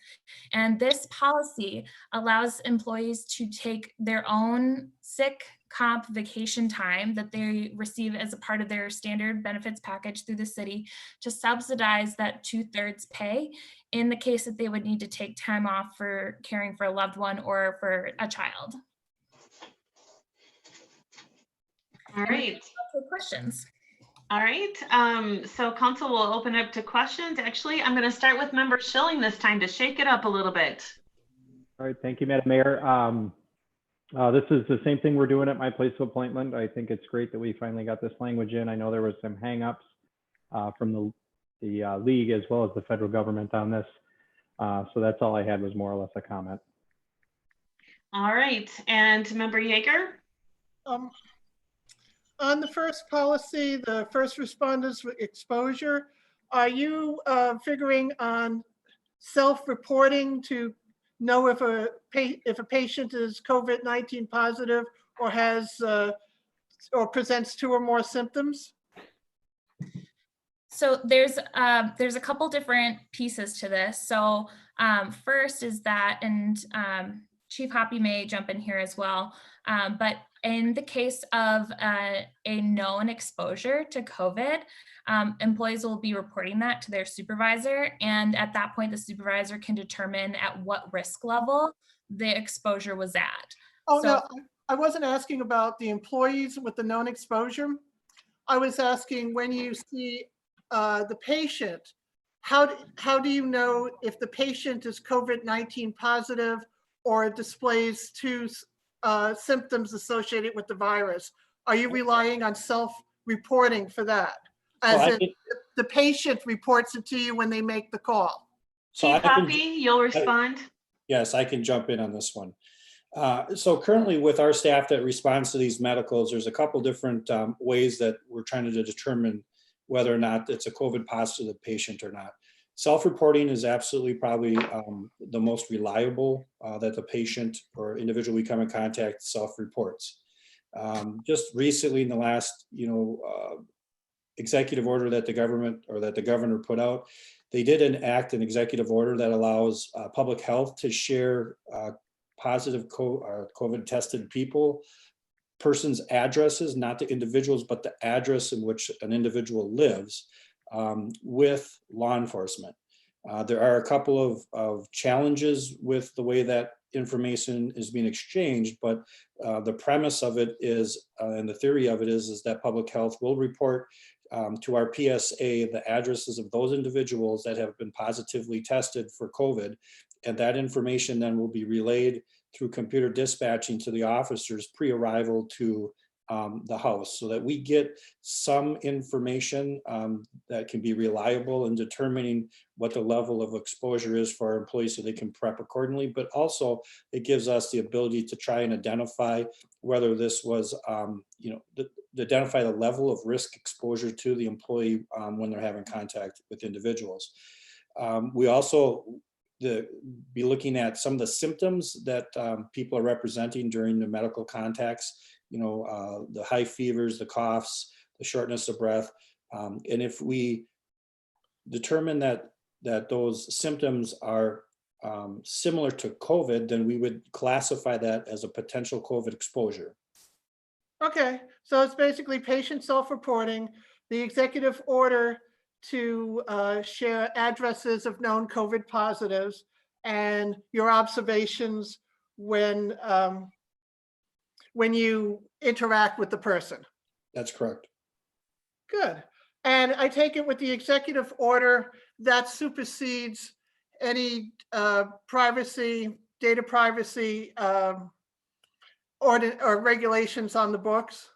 And this policy allows employees to take their own sick comp vacation time that they receive as a part of their standard benefits package through the city to subsidize that 2/3 pay in the case that they would need to take time off for caring for a loved one or for a child. All right. Questions. All right. So council will open up to questions. Actually, I'm going to start with Member Schilling this time to shake it up a little bit. All right, thank you, Madam Mayor. This is the same thing we're doing at my place of appointment. I think it's great that we finally got this language in. I know there was some hangups from the league as well as the federal government on this. So that's all I had, was more or less a comment. All right, and Member Yeager? On the first policy, the first responders with exposure, are you figuring on self-reporting to know if a patient is COVID-19 positive or has or presents 2 or more symptoms? So there's a couple different pieces to this. So first is that, and Chief Hoppe may jump in here as well, but in the case of a known exposure to COVID, employees will be reporting that to their supervisor. And at that point, the supervisor can determine at what risk level the exposure was at. Oh, so, no, I wasn't asking about the employees with the known exposure. I was asking, when you see the patient, how do you know if the patient is COVID-19 positive or displays 2 symptoms associated with the virus? Are you relying on self-reporting for that? As the patient reports it to you when they make the call. So Chief Hoppe, you'll respond. Yes, I can jump in on this one. So currently with our staff that responds to these medicals, there's a couple different ways that we're trying to determine whether or not it's a COVID positive patient or not. Self-reporting is absolutely probably the most reliable, that the patient or individual we come in contact self-reports. Just recently in the last, executive order that the government or that the governor put out, they did enact an executive order that allows public health to share positive COVID tested persons' addresses, not the individuals, but the address in which an individual lives, with law enforcement. There are a couple of challenges with the way that information is being exchanged, but the premise of it is, and the theory of it is that public health will report to our PSA the addresses of those individuals that have been positively tested for COVID, and that information then will be relayed through computer dispatching to the officers pre-arrival to the house, so that we get some information that can be reliable in determining what the level of exposure is for our employees so they can prep accordingly. But also it gives us the ability to try and identify whether this was, identify the level of risk exposure to the employee when they're having contact with individuals. We also be looking at some of the symptoms that people are representing during the medical contacts, the high fevers, the coughs, the shortness of breath. And if we determine that those symptoms are similar to COVID, then we would classify that as a potential COVID exposure. Okay, so it's basically patient self-reporting, the executive order to share addresses of known COVID positives, and your observations when you interact with the person. That's correct. Good. And I take it with the executive order that supersedes any data privacy or regulations on the books?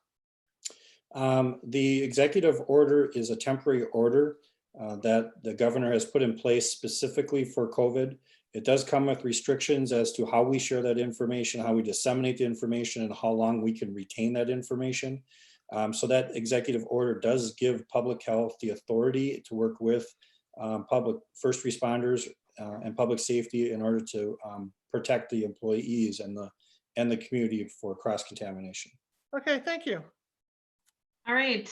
The executive order is a temporary order that the governor has put in place specifically for COVID. It does come with restrictions as to how we share that information, how we disseminate the information, and how long we can retain that information. So that executive order does give public health the authority to work with public first responders and public safety in order to protect the employees and the community for cross-contamination. Okay, thank you. All right,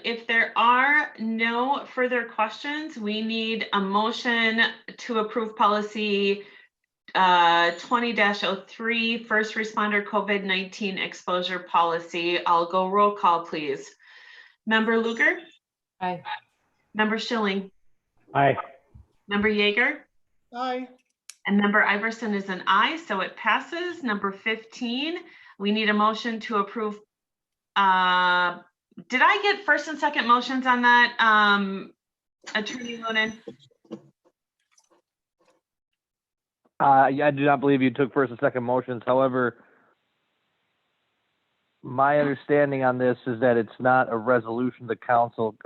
if there are no further questions, we need a motion to approve policy 20-03, first responder COVID-19 exposure policy. I'll go roll call, please. Member Luger? Aye. Member Schilling? Aye. Member Yeager? Aye. And Member Iverson is an aye, so it passes. Number 15, we need a motion to approve. Did I get first and second motions on that, Attorney Lonan? I do not believe you took first and second motions. However, my understanding on this is that it's not a resolution the council.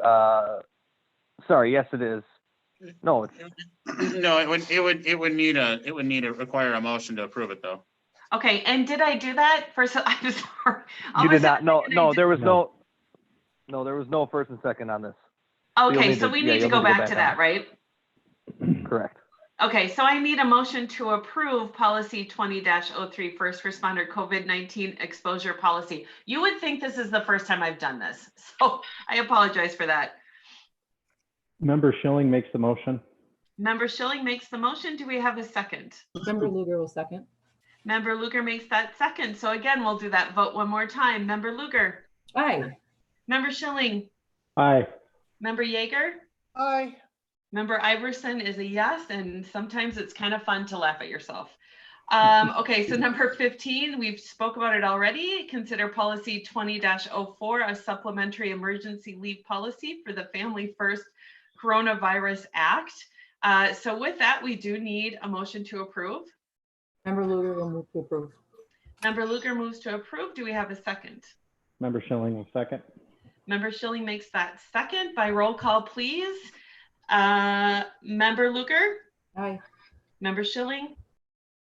Sorry, yes, it is. No, it's, No, it would need to require a motion to approve it though. Okay, and did I do that first? I'm sorry. you did not. No, there was No. there was no first and second on this. Okay, so we need to go back to that, right? Correct. Okay, so I need a motion to approve policy 20-03, first responder COVID-19 exposure policy. You would think this is the first time I've done this, so I apologize for that. Member Schilling makes the motion. Member Schilling makes the motion. Do we have a second? Member Luger will second. Member Luger makes that second. So again, we'll do that vote one more time. Member Luger. Aye. Member Schilling. Aye. Member Yeager. Aye. Member Iverson is a yes, and sometimes it's kind of fun to laugh at yourself. Okay, so number 15, we've spoke about it already. Consider policy 20-04, a supplementary emergency leave policy for the Family First Coronavirus Act. So with that, we do need a motion to approve. Member Luger will move to approve. Member Luger moves to approve. Do we have a second? Member Schilling will second. Member Schilling makes that second. By roll call, please. Member Luger? Aye. Member Schilling?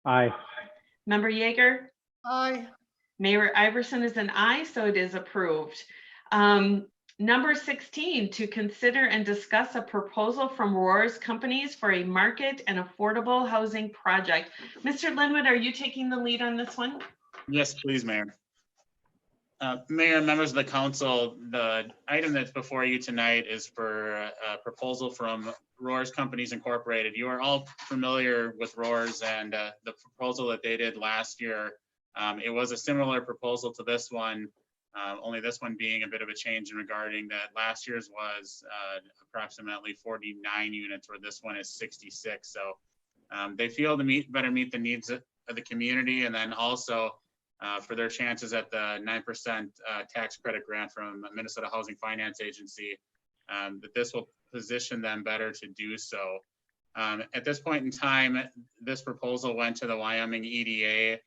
Aye. Member Yeager? Aye. Mayor Iverson is an aye, so it is approved. Number 16, to consider and discuss a proposal from Roars Companies for a market and affordable housing project. Mr. Linwood, are you taking the lead on this one? Yes, please, Mayor. Mayor and members of the council, the item that's before you tonight is for a proposal from Roars Companies Incorporated. You are all familiar with Roars and the proposal that they did last year. It was a similar proposal to this one, only this one being a bit of a change in regarding that last year's was approximately 49 units, where this one is 66. So they feel to better meet the needs of the community, and then also for their chances at the 9% tax credit grant from Minnesota Housing Finance Agency, that this will position them better to do so. At this point in time, this proposal went to the Wyoming EDA.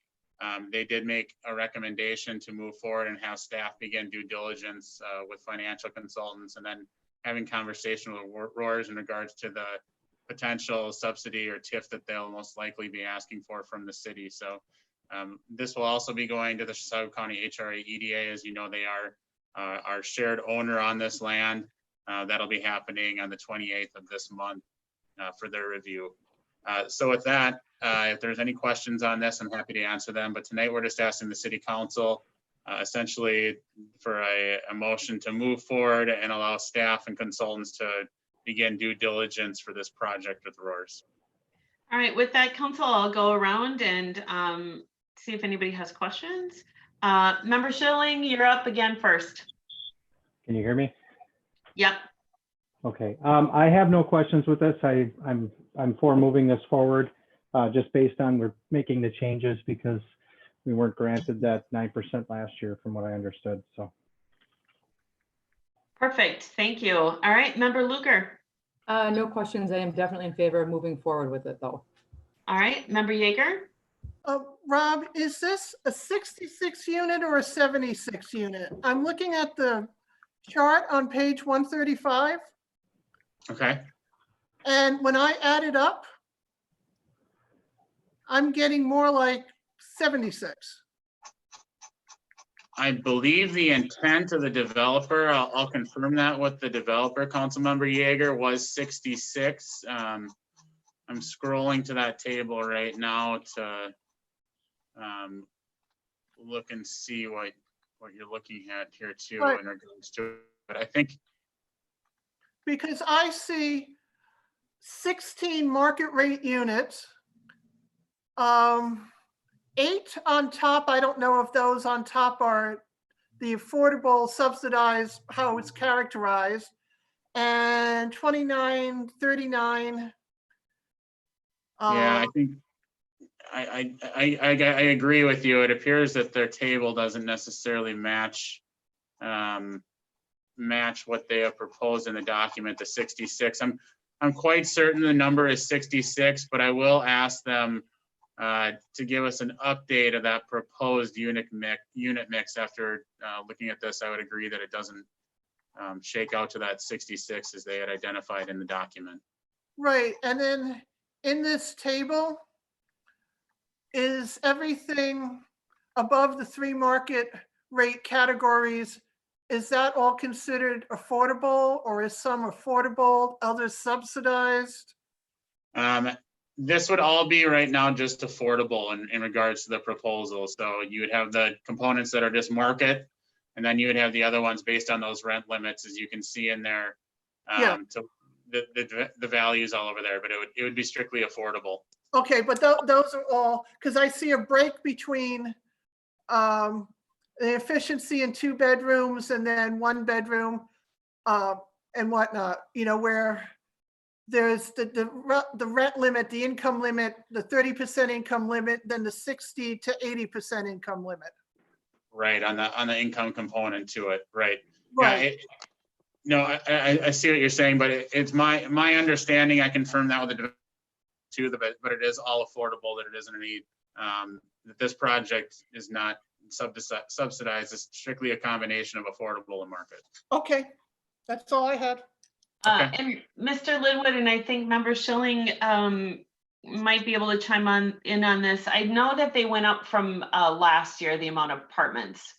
They did make a recommendation to move forward and have staff begin due diligence with financial consultants, and then having conversation with Roars in regards to the potential subsidy or TIF that they'll most likely be asking for from the city. So this will also be going to the Chisago County HRA EDA. As you know, they are our shared owner on this land. That'll be happening on the 28th of this month for their review. So with that, if there's any questions on this, I'm happy to answer them. But tonight we're just asking the city council essentially for a motion to move forward and allow staff and consultants to begin due diligence for this project with Roars. All right, with that, council, I'll go around and see if anybody has questions. Member Schilling, you're up again first. Can you hear me? Yep. Okay. I have no questions with this. I'm for moving this forward, just based on we're making the changes because we weren't granted that 9% last year, from what I understood. So. Perfect, thank you. All right, Member Luger. No questions. I am definitely in favor of moving forward with it, though. All right, Member Yeager. Rob, is this a 66 unit or a 76 unit? I'm looking at the chart on page 135, Okay. and when I add it up, I'm getting more like 76. I believe the intent of the developer, I'll confirm that with the developer, Councilmember Yeager, was 66. I'm scrolling to that table right now to look and see what you're looking at here too Right. in regards to it. But I think Because I see 16 market rate units, 8 on top. I don't know if those on top are the affordable subsidized, how it's characterized, and 29, 39. yeah, I think I agree with you. It appears that their table doesn't necessarily match what they have proposed in the document, the 66. I'm quite certain the number is 66, but I will ask them to give us an update of that proposed unit mix after looking at this. I would agree that it doesn't shake out to that 66 as they had identified in the document. Right, and then in this table, is everything above the 3 market rate categories, is that all considered affordable, or is some affordable, others subsidized? This would all be right now just affordable in regards to the proposal. So you would have the components that are just market, and then you would have the other ones based on those rent limits, as you can see in there. Yeah. To the values all over there, but it would be strictly affordable. Okay, but those are all, because I see a break between the efficiency in 2 bedrooms and then 1 bedroom and whatnot, where there's the rent limit, the income limit, the 30% income limit, then the 60 to 80% income limit. Right, on the income component to it, right. Right. Yeah, I see what you're saying, but it's my understanding, I confirm that with the too, but it is all affordable, that it isn't a need, that this project is not subsidized. It's strictly a combination of affordable and market. Okay, that's all I had. Okay. And Mr. Linwood, and I think Member Schilling might be able to chime in on this. I know that they went up from last year, the amount of apartments.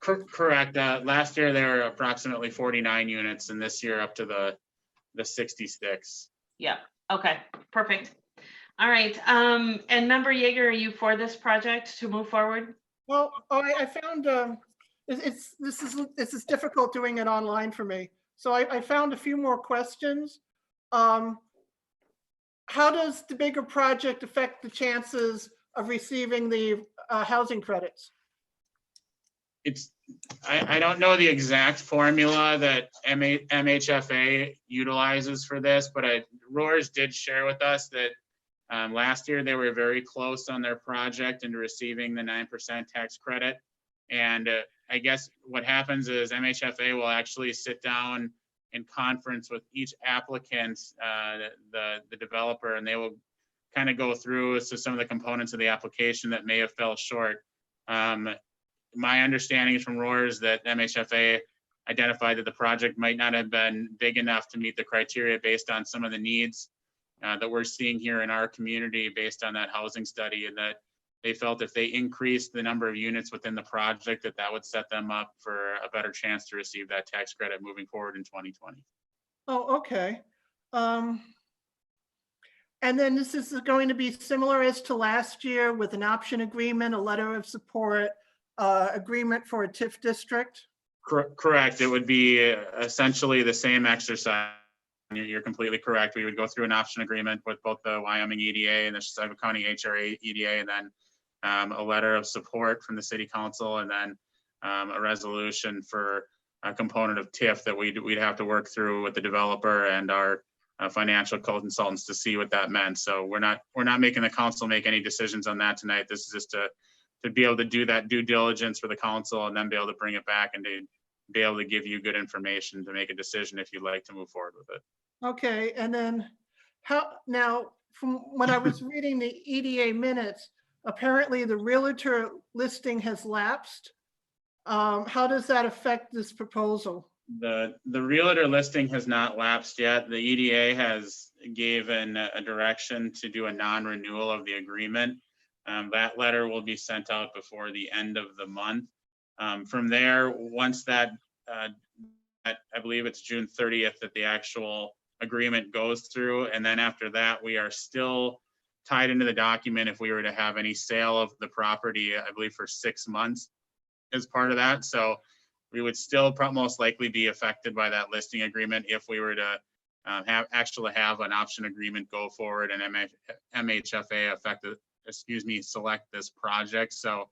Correct. Last year there were approximately 49 units, and this year up to the 66. Yeah. Okay. Perfect. All right. And Member Yeager, are you for this project to move forward? Well, I found this is difficult doing it online for me. So I found a few more questions. How does the bigger project affect the chances of receiving the housing credits? I don't know the exact formula that MHFA utilizes for this, but Roars did share with us that last year they were very close on their project into receiving the 9% tax credit. And I guess what happens is MHFA will actually sit down in conference with each applicant, the developer, and they will kind of go through some of the components of the application that may have fell short. My understanding is from Roars that MHFA identified that the project might not have been big enough to meet the criteria based on some of the needs that we're seeing here in our community based on that housing study, and that they felt if they increased the number of units within the project, that would set them up for a better chance to receive that tax credit moving forward in 2020. Oh, okay. And then this is going to be similar as to last year with an option agreement, a letter of support, agreement for a TIF district? Correct. It would be essentially the same exercise. You're completely correct. We would go through an option agreement with both the Wyoming EDA and the Scioto County HRA EDA, and then a letter of support from the city council, and then a resolution for a component of TIF that we'd have to work through with the developer and our financial consultants to see what that meant. So we're not making the council make any decisions on that tonight. This is just to be able to do that due diligence for the council and then be able to bring it back and to be able to give you good information to make a decision if you'd like to move forward with it. Okay, and then now, from when I was reading the EDA minutes, apparently the realtor listing has lapsed. How does that affect this proposal? The realtor listing has not lapsed yet. The EDA has given a direction to do a non-renewal of the agreement. That letter will be sent out before the end of the month. From there, once that, I believe it's June 30th that the actual agreement goes through. And then after that, we are still tied into the document if we were to have any sale of the property, I believe for 6 months as part of that. So we would still most likely be affected by that listing agreement if we were to have an option agreement go forward and MHFA select this project. So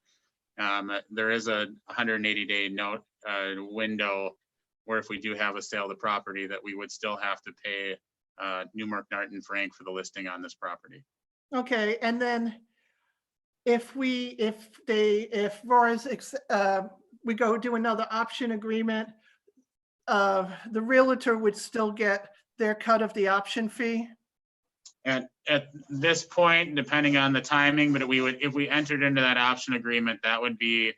there is a 180-day note window where if we do have a sale of the property that we would still have to pay Newmark, Narton, Frank for the listing on this property. Okay, and then if we go do another option agreement, the realtor would still get their cut of the option fee? At this point, depending on the timing, but if we entered into that option agreement, that would be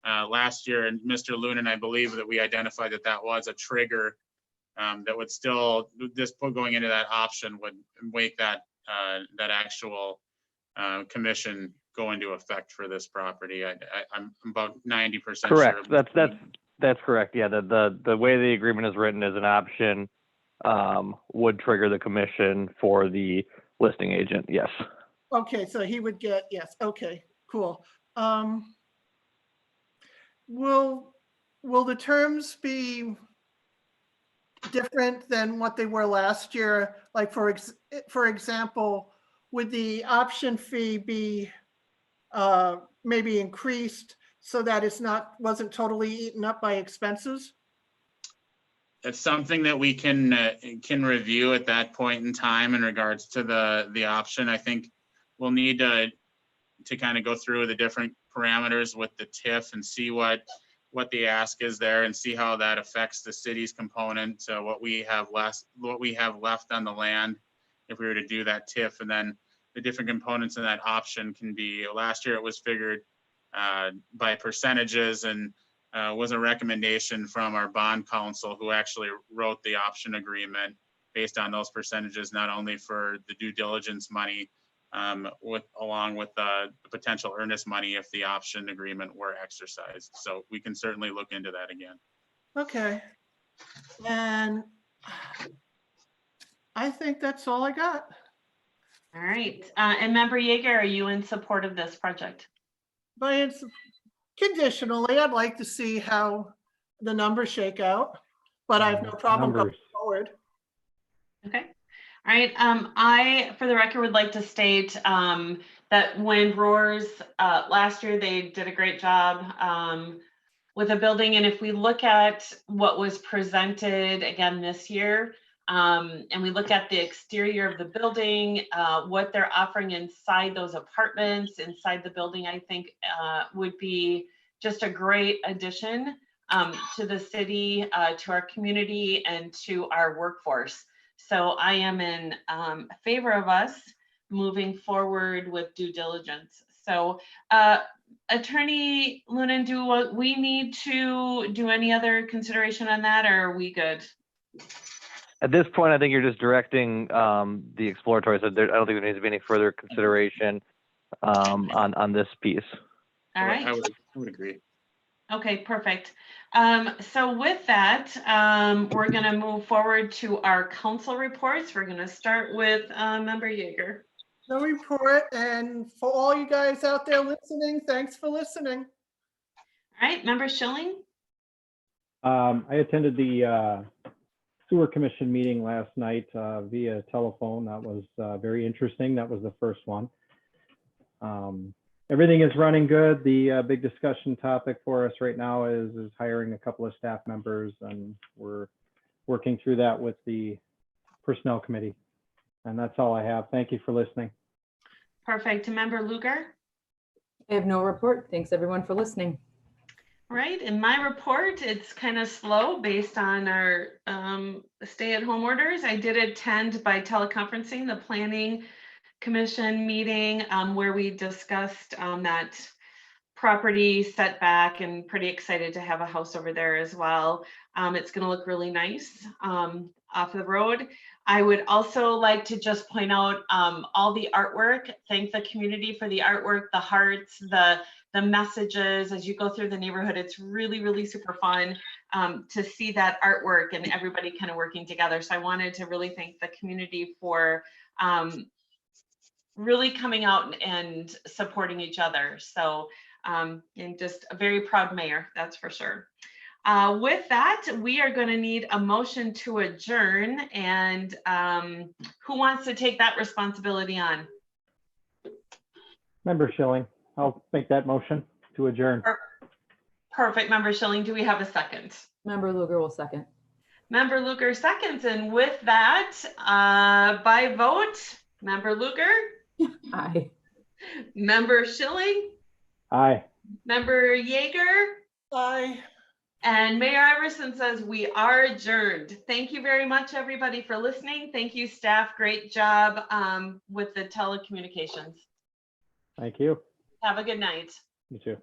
last year, and Mr. Lunan, I believe that we identified that was a trigger that would still, going into that option would make that actual commission go into effect for this property. I'm about 90% Correct. sure. That's correct. Yeah, the way the agreement is written is an option would trigger the commission for the listing agent. Yes. Okay, so he would get, yes. Okay, cool. Will the terms be different than what they were last year? Like for example, would the option fee be maybe increased so that wasn't totally eaten up by expenses? It's something that we can review at that point in time in regards to the option. I think we'll need to kind of go through the different parameters with the TIF and see what the ask is there and see how that affects the city's component, what we have left on the land if we were to do that TIF, and then the different components in that option can be. Last year it was figured by percentages and was a recommendation from our bond counsel who actually wrote the option agreement based on those percentages, not only for the due diligence money, along with the potential earnest money if the option agreement were exercised. So we can certainly look into that again. Okay. And I think that's all I got. All right. And Member Yeager, are you in support of this project? But conditionally, I'd like to see how the numbers shake out, but I have no problem going forward. Okay. All right. I, for the record, would like to state that when Roars last year, they did a great job with a building. And if we look at what was presented again this year, and we look at the exterior of the building, what they're offering inside those apartments, inside the building, I think would be just a great addition to the city, to our community, and to our workforce. So I am in favor of us moving forward with due diligence. So Attorney Lunan, do we need to do any other consideration on that, or are we good? At this point, I think you're just directing the exploratory. So I don't think there needs to be any further consideration on this piece. All right. I would agree. Okay, perfect. So with that, we're going to move forward to our council reports. We're going to start with Member Yeager. No report, and for all you guys out there listening, thanks for listening. All right, Member Schilling. I attended the Sewer Commission meeting last night via telephone. That was very interesting. That was the first one. Everything is running good. The big discussion topic for us right now is hiring a couple of staff members, and we're working through that with the personnel committee. And that's all I have. Thank you for listening. Perfect. Member Luger. I have no report. Thanks everyone for listening. All right, in my report, it's kind of slow based on our stay-at-home orders. I did attend by teleconferencing the Planning Commission meeting where we discussed that property setback, and pretty excited to have a house over there as well. It's going to look really nice off the road. I would also like to just point out all the artwork. Thank the community for the artwork, the hearts, the messages as you go through the neighborhood. It's really, really super fun to see that artwork and everybody kind of working together. So I wanted to really thank the community for really coming out and supporting each other. So and just a very proud mayor, that's for sure. With that, we are going to need a motion to adjourn, and who wants to take that responsibility on? Member Schilling, I'll make that motion to adjourn. Perfect. Member Schilling, do we have a second? Member Luger will second. Member Luger seconds, and with that, by vote, Member Luger? Aye. Member Schilling? Aye. Member Yeager? Aye. And Mayor Iverson says we are adjourned. Thank you very much, everybody, for listening. Thank you, staff. Great job with the telecommunications. Thank you. Have a good night. You too.